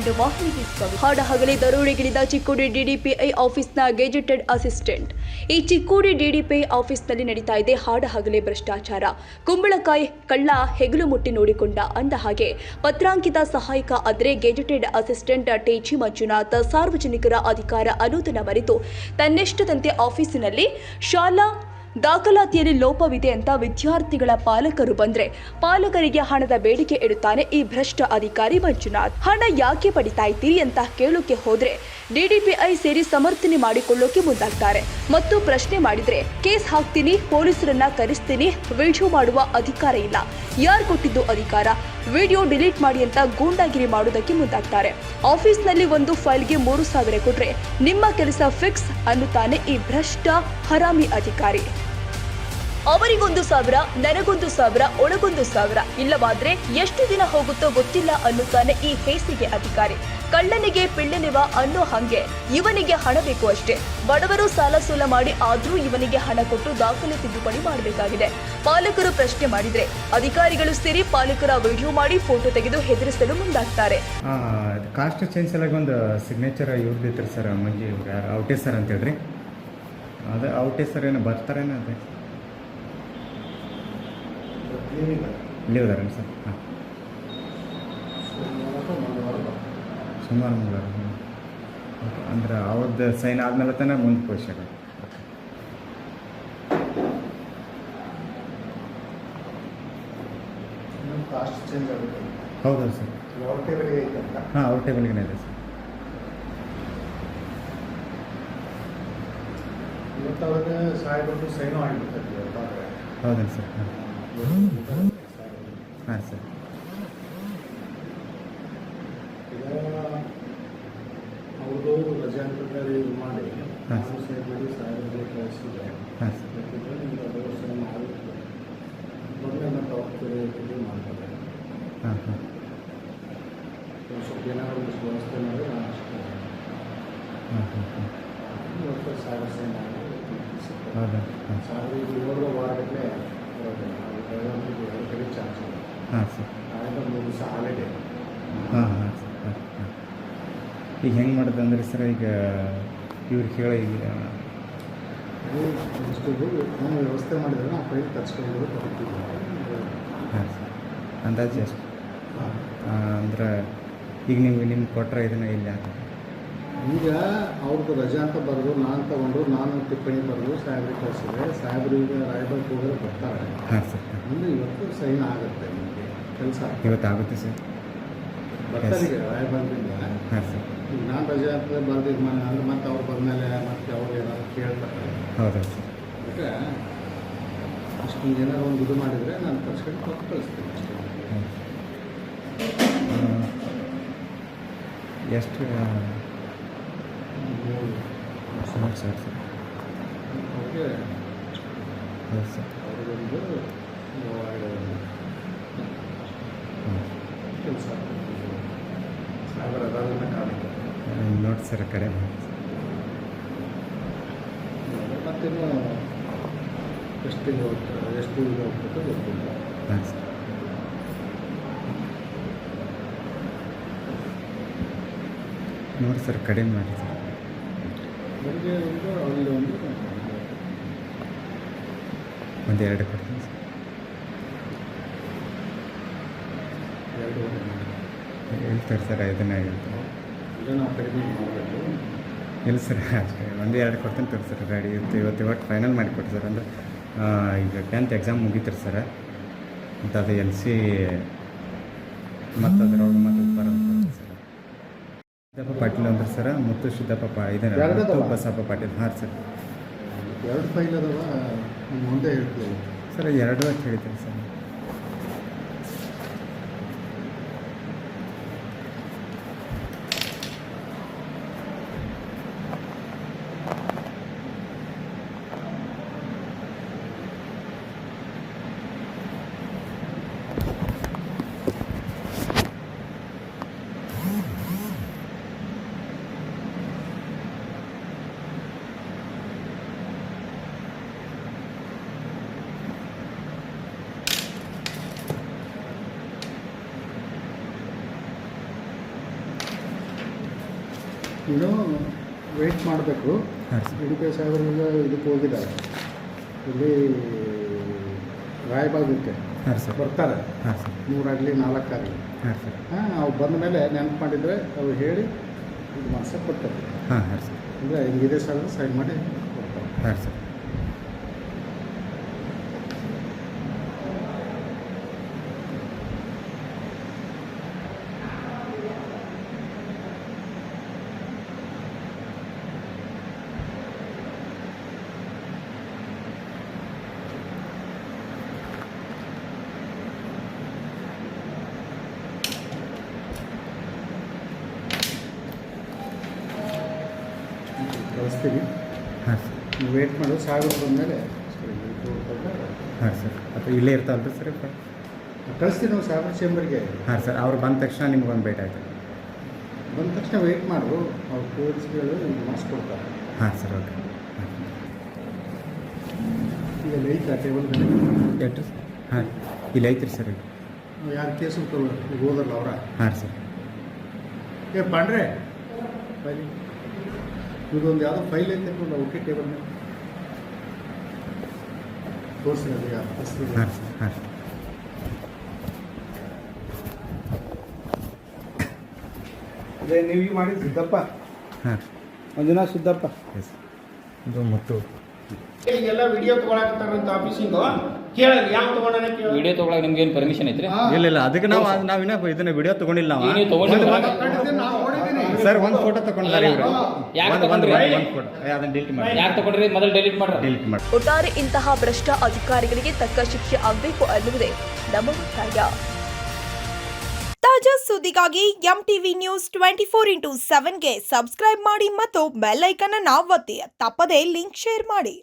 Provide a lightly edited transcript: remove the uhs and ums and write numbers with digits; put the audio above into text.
ಎಂದು ಮಾಹಿತಿ ಸ್ವಾಮಿ. ಹಾಡಹಗಲೇ ದರೋಡೆಗಿಳಿದ Chikkodi DDPI ಆಫೀಸ್ನ gazetted assistant. ಈ ಚಿಕ್ಕೋಡಿ ಡಿಡಿಪಿಐ ಆಫೀಸ್ನಲ್ಲಿ ನಡೀತಾ ಇದೆ ಹಾಡಹಗಲೇ ಭ್ರಷ್ಟಾಚಾರ. ಕುಂಬಳಕಾಯಿ ಕಳ್ಳ ಹೆಗಲು ಮುಟ್ಟಿ ನೋಡಿಕೊಂಡ ಅಂದ ಹಾಗೆ ಪತ್ರಾಂಕಿತ ಸಹಾಯಕ ಆದರೆ ಗೆಜೆಟೆಡ್ ಅಸಿಸ್ಟೆಂಟ್ ಟೇಚಿ ಮಂಜುನಾಥ್ ಸಾರ್ವಜನಿಕರ ಅಧಿಕಾರ ಅನ್ನೋದನ್ನ ಮರೆತು ತನ್ನಿಷ್ಟದಂತೆ ಆಫೀಸಿನಲ್ಲಿ ಶಾಲಾ ದಾಖಲಾತಿಯಲ್ಲಿ ಲೋಪವಿದೆ ಅಂತ ವಿದ್ಯಾರ್ಥಿಗಳ ಪಾಲಕರು ಬಂದ್ರೆ ಪಾಲಕರಿಗೆ ಹಣದ ಬೇಡಿಕೆ ಇಡುತ್ತಾನೆ ಈ ಭ್ರಷ್ಟ ಅಧಿಕಾರಿ ಮಂಜುನಾಥ್. ಹಣ ಯಾಕೆ ಪಡಿತಾ ಇದ್ದೀರಿ ಅಂತ ಕೇಳೋಕೆ ಹೋದ್ರೆ ಡಿಡಿಪಿಐ ಸೇರಿ ಸಮರ್ಥನೆ ಮಾಡಿಕೊಳ್ಳೋಕೆ ಮುಂದಾಗ್ತಾರೆ ಮತ್ತು ಪ್ರಶ್ನೆ ಮಾಡಿದ್ರೆ ಕೇಸ್ ಹಾಕ್ತೀನಿ, ಪೊಲೀಸರನ್ನ ಕರೆಸ್ತೀನಿ, ವಿಡಿಯೋ ಮಾಡುವ ಅಧಿಕಾರ ಇಲ್ಲ. ಯಾರು ಕೊಟ್ಟಿದ್ದು ಅಧಿಕಾರ? ವಿಡಿಯೋ ಡಿಲೀಟ್ ಮಾಡಿ ಅಂತ ಗೂಂಡಾಗಿರಿ ಮಾಡೋದಕ್ಕೆ ಮುಂದಾಗ್ತಾರೆ. ಆಫೀಸ್ನಲ್ಲಿ ಒಂದು ಫೈಲ್ಗೆ 3,000 ಕೊಟ್ರೆ ನಿಮ್ಮ ಕೆಲಸ ಫಿಕ್ಸ್ ಅನ್ನುತ್ತಾನೆ ಈ ಭ್ರಷ್ಟ ಹರಾಮಿ ಅಧಿಕಾರಿ. ಅವರಿಗೊಂದು 1,000, ನನಗೊಂದು 1,000, ಒಳಗೊಂದು 1,000, ಇಲ್ಲವಾದ್ರೆ ಎಷ್ಟು ದಿನ ಹೋಗುತ್ತೋ ಗೊತ್ತಿಲ್ಲ ಅನ್ನುತ್ತಾನೆ ಈ ಹೇಸಿಗೆ ಅಧಿಕಾರಿ. ಕಳ್ಳನಿಗೆ ಪಿಳ್ಳನಿವ ಅನ್ನೋ ಹಂಗೆ ಇವನಿಗೆ ಹಣ ಬೇಕು ಅಷ್ಟೇ. ಬಡವರು ಸಾಲ ಸೂಲ ಮಾಡಿ ಆದ್ರೂ ಇವನಿಗೆ ಹಣ ಕೊಟ್ಟು ದಾಖಲೆ ತಿದ್ದುಪಡಿ ಮಾಡಬೇಕಾಗಿದೆ. ಪಾಲಕರು ಪ್ರಶ್ನೆ ಮಾಡಿದ್ರೆ ಅಧಿಕಾರಿಗಳು ಸೇರಿ ಪಾಲಕರ ವಿಡಿಯೋ ಮಾಡಿ ಫೋಟೋ ತೆಗೆದು ಹೆದರಿಸಲು ಮುಂದಾಗ್ತಾರೆ. ಕಾಸ್ಟ್ ಚೇಂಜ್ ಸಲಗ ಒಂದು ಸಿಗ್ನೇಚರ್ ಇವ್ರದ್ದು ಸರ್, ಮಂಜಿ ಇವ್ರು ಯಾರು ಔಟೇ ಸರ್ ಅಂತ ಹೇಳ್ರಿ. ಅದೇ ಔಟೇ ಸರ್ ಏನೋ ಬರ್ತಾರೇನೋ ಅದೇ ಲೀವ್ದಾರೇನು ಸರ್? ಹಾಂ, ಸುಮಾರು ಮಂಗಳವಾರ. ಓಕೆ, ಅಂದ್ರೆ ಅವ್ರದ್ದು ಸೈನ್ ಆದಮೇಲೆ ತಾನೇ ಮುಂದೆ ಪೋಷಕ. ಹೌದಾ ಸರ್? ಹಾಂ, ಅವ್ರ ಟೇಬಲ್ಗೆ ಇದೆ ಸರ್. ಹೌದಾ ಸರ್? ಹಾಂ ಹಾಂ ಸರ್. ಅವ್ರದ್ದು ರಜೆ ಅಂತ ಮಾಡಿ ಹಾಂ ಸೈನ್ ಮಾಡಿ ಸಾಹೇಬರಿಗೆ ಕಳಿಸಿದೆ. ಹಾಂ ಸರ್. ಸೈನ್ ಆಗುತ್ತೆ ಮೊದಲೇ ಮತ್ತು ಅವ್ರು ಮಾಡ್ತಾರೆ. ಹಾಂ ಹಾಂ. ಸ್ವಲ್ಪ ಏನಾದರೂ ವ್ಯವಸ್ಥೆ ಮಾಡಿ ನಾನು ಅಷ್ಟೇ. ಹಾಂ ಹಾಂ ಹಾಂ. ಇವತ್ತು ಸಾಹೇಬ ಸೈನ್ ಮಾಡಿ ಹೌದಾ? ಹಾಂ ಸಾಹೇಬರಿಗೆ ಇವಾಗ ವಾರಗಟ್ಟಲೆ ಕಡೆ ಚಾರ್ಜ್. ಹಾಂ ಸರ್. ಆಯ್ತು, 3 ದಿವಸ ಹಾಲಿಡೇ. ಹಾಂ ಹಾಂ ಸರ್. ಹಾಂ ಹಾಂ. ಈಗ ಹೆಂಗೆ ಮಾಡೋದು ಅಂದ್ರೆ ಸರ್, ಈಗ ಇವ್ರಿಗೆ ಹೇಳಿ ಈಗ ಇಷ್ಟು ನಾನು ವ್ಯವಸ್ಥೆ ಮಾಡಿದ್ರೆ ನಾವು ಫೈಲ್ ತರ್ಸ್ಕೊಂಡು ಕೊಡ್ತೀವಿ. ಹಾಂ ಸರ್. ಅಂದಾಜು ಎಷ್ಟು? ಹಾಂ, ಅಂದ್ರೆ ಈಗ ನಿಮ್ಗೆ ಕೊಟ್ಟರೆ ಇದನ್ನು ಇಲ್ಲ ಈಗ ಅವ್ರದ್ದು ರಜಾ ಅಂತ ಬರೆದು ನಾನು ತಗೊಂಡು ನಾನು ಟಿಪ್ಪಣಿ ಬರೆದು ಸಾಹೇಬ್ರಿಗೆ ಕಳಿಸಿದ್ರೆ ಸಾಹೇಬ್ರಿಗೆ ರಾಯಬಾಗ್ ಹೋಗೋದು ಬರ್ತಾರೆ. ಹಾಂ ಸರ್. ಅಂದರೆ ಇವತ್ತು ಸೈನ್ ಆಗುತ್ತೆ. ನಿಮಗೆ ಕೆಲಸ ಇವತ್ತು ಆಗುತ್ತೆ ಸರ್. ಬರ್ತಾರೆ ಈಗ ರಾಯಬಾಗ್ದಿಂದ. ಹಾಂ ಸರ್. ಈಗ ನಾನು ರಜೆ ಅಂತ ಬರ್ದಿದ್ದು ಅಂದರೆ ಮತ್ತೆ ಅವ್ರು ಬಂದಮೇಲೆ ಮತ್ತೆ ಅವ್ರು ಏನಾದ್ರು ಕೇಳ್ತಾರೆ. ಹೌದಾ ಸರ್? ಅದಕ್ಕೆ ಅಷ್ಟೊಂದು ಏನಾದ್ರು ಒಂದು ಇದು ಮಾಡಿದರೆ ನಾನು ತರ್ಸ್ಕೊಂಡು ಕೊಟ್ಟು ಕಳಿಸ್ತೀನಿ ಅಷ್ಟೇ. ಎಷ್ಟು? 3 ಸರ್. ಅವ್ರಿಗೆ ಹೌದು ಸರ್. ಅವ್ರಿಗೊಂದು ಕೆಲಸ ಸಾಹೇಬರ ಅದಾದನ್ನ ಕಾಣುತ್ತೆ. ನೋಡಿ ಸರ್, ಕಡೆ ಮತ್ತಿನ್ನು ಎಷ್ಟು ತಿಂಗಳು ಹೋಗ್ತಾರೆ, ಎಷ್ಟು ಇದು ಹೋಗ್ತದೆ ಗೊತ್ತಿಲ್ಲ. ಹಾಂ ಸರ್. ನೋಡಿ ಸರ್, ಕಡಿಮೆ ಮಾಡಿ ಸರ್. ಅವರಿಗೆ ಒಂದು ಅವರಿಗೆ ಒಂದು 2 ಕೊಡ್ತೀನಿ ಸರ್. 2 ಹೇಳ್ತಾರೆ ಸರ್, ಇದನ್ನ ಹೇಳ್ತಾರೆ. ಇಲ್ಲ, ನಾವು ಕಡಿಮೆ ಮಾಡಬೇಕು. ಇಲ್ಲ ಸರ್, ಅಷ್ಟೇ 1-2 ಕೊಡ್ತೀನಿ ತೋರಿ ಸರ್. ಗಾಡಿ ಇವತ್ತು ಫೈನಲ್ ಮಾಡಿಕೊಟ್ಟು ಸರ್. ಅಂದರೆ ಈಗ 10th ಎಕ್ಸಾಮ್ ಮುಗೀತಾರೆ ಸರ್. ಮತ್ತು ಅದು LC ಮತ್ತು ಅದರೊಳಗೆ ಮತ್ತು ಬರೋದು ಸರ್. ಸಿದ್ದಪ್ಪ ಪಾಟೀಲ್ ಅಂದ್ರೆ ಸರ್, ಮುತ್ತು ಸಿದ್ದಪ್ಪ ಮುತ್ತು ಬಸಪ್ಪ ಪಾಟೀಲ್. ಹಾಂ ಸರ್. 2 ಫೈಲ್ ಅದಾವ, ಮುಂದೆ ಹೇಳ್ತೀವಿ ಸರ್. 2 ಅಂತ ಹೇಳ್ತೀನಿ ಸರ್. ಇನ್ನು ವೆಯ್ಟ್ ಮಾಡಬೇಕು. ಹಾಂ ಸರ್. ಡಿ ಪಿ ಸಾಹೇಬರಿಗೆ ಇದಕ್ಕೆ ಹೋಗಿದ್ದಾರೆ, ಇಲ್ಲಿ ರಾಯಬಾಗಕ್ಕೆ ಹಾಂ ಸರ್. ಬರ್ತಾರೆ. ಹಾಂ ಸರ್. 3 ಆಗಲಿ 4 ಆಗಲಿ. ಹಾಂ ಸರ್. ಅವ್ರು ಬಂದ ಮೇಲೆ ನೆನಪು ಮಾಡಿದರೆ ಅವ್ರು ಹೇಳಿ ಇದು ಮಾಡ್ಸಕ್ಕೆ ಕೊಡ್ತಾರೆ. ಹಾಂ ಹಾಂ ಸರ್. ಅಂದರೆ ಹಿಂಗಿದೆ ಸರ್ ಸೈನ್ ಮಾಡಿ ಕೊಡ್ತಾರೆ. ಹಾಂ ಸರ್. ಕಳಿಸ್ತೀವಿ. ಹಾಂ ಸರ್. ನೀವು ವೇಟ್ ಮಾಡು, ಸಾಹೇಬರು ಬಂದಮೇಲೆ ಹಾಂ ಸರ್. ಅಥವಾ ಇಲ್ಲೇ ಇರ್ತಾವಲ್ಲ ಸರ್? ಕಳಿಸ್ತೀವಿ ನಾವು ಸಾಹೇಬ್ರ ಚೇಂಬರ್ಗೆ. ಹಾಂ ಸರ್. ಅವ್ರು ಬಂದ ತಕ್ಷಣ ನಿಮ್ಗೊಂದು ಭೇಟಿ ಆಯ್ತು. ಬಂದ ತಕ್ಷಣ ವೆಯ್ಟ್ ಮಾಡು, ಅವ್ರು ಕೋರ್ಸ್ಗಳು ಇದು ಮಾಡಿಸ್ಕೊಡ್ತಾರೆ. ಹಾಂ ಸರ್. ಓಕೆ. ಈಗ ಐತೆ ಆ ಟೇಬಲ್ ಎಷ್ಟು ಸರ್? ಹಾಂ, ಇಲ್ಲಿ ಐತ್ರಿ ಸರ್. ಯಾರು ಕೇಸು ಈಗ ಹೋದಲ್ಲ ಅವರ. ಹಾಂ ಸರ್. ಏ ಪಾಂಡ್ರೆ ಫೈಲ್ ಇದೊಂದು ಯಾವುದೋ ಫೈಲ್ ಐತೆ ಓಕೆ ಟೇಬಲ್ ಮೇಲೆ ತೋರಿಸಿರೋದು ಯಾರು? ಹಾಂ ಸರ್. ಹಾಂ ಸರ್. ಅದೇ ನೀವು ಈಗ ಮಾಡಿದ್ದು ಸಿದ್ದಪ್ಪ, ಹಾಂ ಮಂಜುನಾ ಸಿದ್ದಪ್ಪ. ಎಸ್. ಇದು ಮತ್ತು ಈಗೆಲ್ಲ ವಿಡಿಯೋ ತಗೊಳಕತ್ತಾರಂತ ಆಫೀಸಿಂದು ಕೇಳಲ್ಲ ಯಾವ ತಗೊಂಡಾನ ಕೇಳ ವಿಡಿಯೋ ತಗೊಳಕ್ ನಿಮ್ಗೆ ಏನು ಪರ್ಮಿಷನ್ ಐತ್ರಿ? ಇಲ್ಲ ಅದಕ್ಕೆ ನಾವಿನ್ನ ಇದನ್ನ ವಿಡಿಯೋ ತಗೊಂಡಿಲ್ಲ ನಾವು. ನೀವು ತಗೊಂಡಿಲ್ಲ ನಾವು ನೋಡಿದ್ದೀನಿ ಸರ್ ಒಂದು ಫೋಟೋ ತಗೊಂಡಿದ್ದಾರೆ ಇವರು. ಯಾಕೆ ಒಂದು ತಗೊಂಡ್ರಿ? ಫೋಟೋ ಅದನ್ನ ಡಿಲೀಟ್ ಮಾಡಿ. ಯಾಕೆ ತಗೊಂಡ್ರಿ? ಮೊದಲು ಡೆಲೀಟ್ ಮಾಡ್ರಿ. ಡಿಲೀಟ್ ಮಾಡಿ. ಒಟ್ಟಾರೆ ಇಂತಹ ಭ್ರಷ್ಟ ಅಧಿಕಾರಿಗಳಿಗೆ ತಕ್ಕ ಶಿಕ್ಷೆ ಆಗಬೇಕು ಅನ್ನುವುದೇ ನಮ್ಮ ಒತ್ತಾಯ. ತಾಜಾ ಸುದ್ದಿಗಾಗಿ MTV News 24/7ಗೆ ಸಬ್ಸ್ಕ್ರೈಬ್ ಮಾಡಿ ಮತ್ತು ಬೆಲ್ ಐಕಾನ್ ಅನ್ನು ಒತ್ತಿ. ತಪ್ಪದೇ ಲಿಂಕ್ ಶೇರ್ ಮಾಡಿ.